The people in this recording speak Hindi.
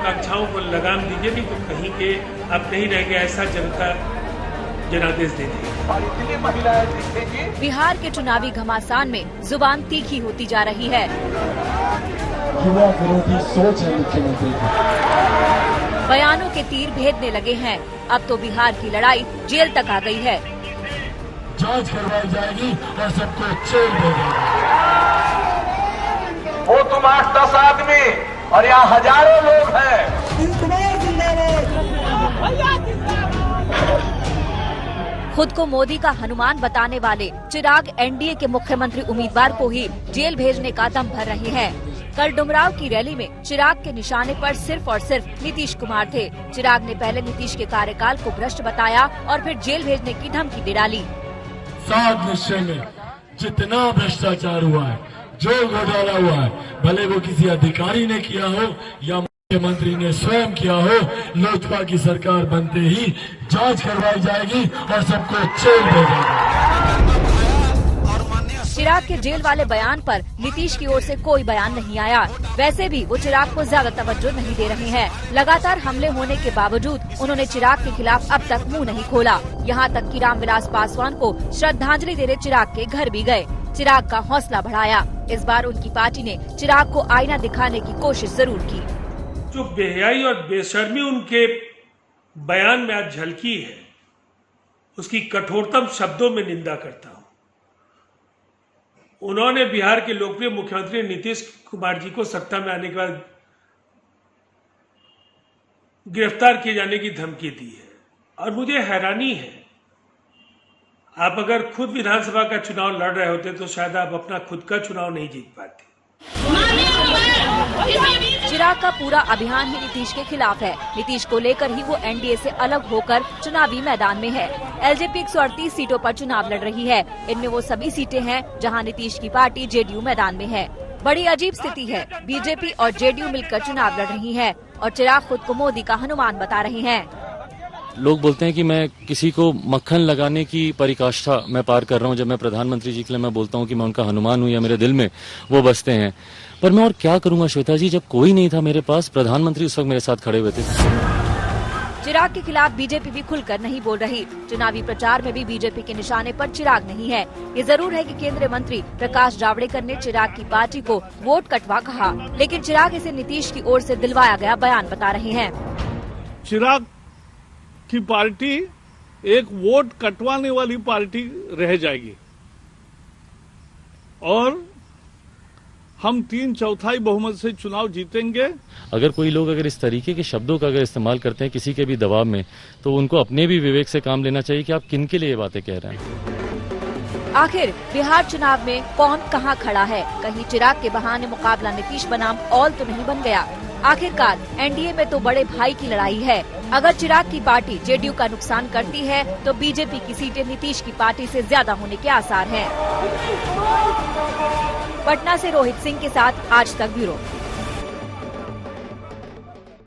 महत्वाकांक्षाओं को लगाम दीजिए, नहीं तो कहीं के अब नहीं रह गया, ऐसा जनता जनादेश दे देगी। और इतनी महिलाएं दिखेंगी। बिहार के चुनावी घमासान में जुबान तीखी होती जा रही है। युवा विरोधी सोच है मुख्यमंत्री की। बयानों के तीर भेदने लगे हैं। अब तो बिहार की लड़ाई जेल तक आ गई है। जांच करवाई जाएगी और सबको जेल भेजा जाएगा। वो तुम 8-10 आदमी और यहाँ हजारों लोग हैं। खुद को मोदी का हनुमान बताने वाले चिराग एनडीए के मुख्यमंत्री उम्मीदवार को ही जेल भेजने का दम भर रहे हैं। कल डुमराव की रैली में चिराग के निशाने पर सिर्फ और सिर्फ नीतीश कुमार थे। चिराग ने पहले नीतीश के कार्यकाल को भ्रष्ट बताया और फिर जेल भेजने की धमकी दे डाली। 7 निश्चय में जितना भ्रष्टाचार हुआ है, जो घोटाला हुआ है, भले वो किसी अधिकारी ने किया हो या मुख्यमंत्री ने स्वयं किया हो, लोजपा की सरकार बनते ही जांच करवाई जाएगी और सबको जेल भेजा जाएगा। चिराग के जेल वाले बयान पर नीतीश की ओर से कोई बयान नहीं आया। वैसे भी वो चिराग को ज्यादा तवज्जो नहीं दे रहे हैं। लगातार हमले होने के बावजूद उन्होंने चिराग के खिलाफ अब तक मुंह नहीं खोला। यहाँ तक कि रामविलास पासवान को श्रद्धांजलि देने चिराग के घर भी गए। चिराग का हौसला बढ़ाया। इस बार उनकी पार्टी ने चिराग को आईना दिखाने की कोशिश जरूर की। जो बेहयाई और बेशर्मी उनके बयान में आज झलकी है, उसकी कठोरतम शब्दों में निंदा करता हूं। उन्होंने बिहार के लोकप्रिय मुख्यमंत्री नीतीश कुमार जी को सत्ता में आने के बाद गिरफ्तार किए जाने की धमकी दी है और मुझे हैरानी है, आप अगर खुद विधानसभा का चुनाव लड़ रहे होते तो शायद आप अपना खुद का चुनाव नहीं जीत पाते। चिराग का पूरा अभियान ही नीतीश के खिलाफ है। नीतीश को लेकर ही वो एनडीए से अलग होकर चुनावी मैदान में है। एलजेपी 138 सीटों पर चुनाव लड़ रही है। इनमें वो सभी सीटें हैं जहां नीतीश की पार्टी जेडीयू मैदान में है। बड़ी अजीब स्थिति है। बीजेपी और जेडीयू मिलकर चुनाव लड़ रही है और चिराग खुद को मोदी का हनुमान बता रहे हैं। लोग बोलते हैं कि मैं किसी को मक्खन लगाने की परिकाष्ठा मैं पार कर रहा हूं। जब मैं प्रधानमंत्री जी के लिए मैं बोलता हूं कि मैं उनका हनुमान हूं या मेरे दिल में वो बसते हैं, पर मैं और क्या करूंगा श्वेता जी, जब कोई नहीं था मेरे पास। प्रधानमंत्री उस वक्त मेरे साथ खड़े हुए थे। चिराग के खिलाफ बीजेपी भी खुलकर नहीं बोल रही। चुनावी प्रचार में भी बीजेपी के निशाने पर चिराग नहीं है। ये जरूर है कि केंद्रीय मंत्री प्रकाश जावड़ेकर ने चिराग की पार्टी को वोट कटवा कहा, लेकिन चिराग इसे नीतीश की ओर से दिलवाया गया बयान बता रहे हैं। चिराग की पार्टी एक वोट कटवाने वाली पार्टी रह जाएगी और हम 3/4 बहुमत से चुनाव जीतेंगे। अगर कोई लोग अगर इस तरीके के शब्दों का अगर इस्तेमाल करते हैं किसी के भी दबाव में, तो उनको अपने भी विवेक से काम लेना चाहिए कि आप किन के लिए ये बातें कह रहे हैं। आखिर बिहार चुनाव में कौन कहां खड़ा है? कहीं चिराग के बहाने मुकाबला नीतीश बनाम ऑल तो नहीं बन गया? आखिरकार एनडीए में तो बड़े भाई की लड़ाई है। अगर चिराग की पार्टी जेडीयू का नुकसान करती है तो बीजेपी की सीटें नीतीश की पार्टी से ज्यादा होने के आसार हैं। पटना से रोहित सिंह के साथ आज तक ब्यूरो।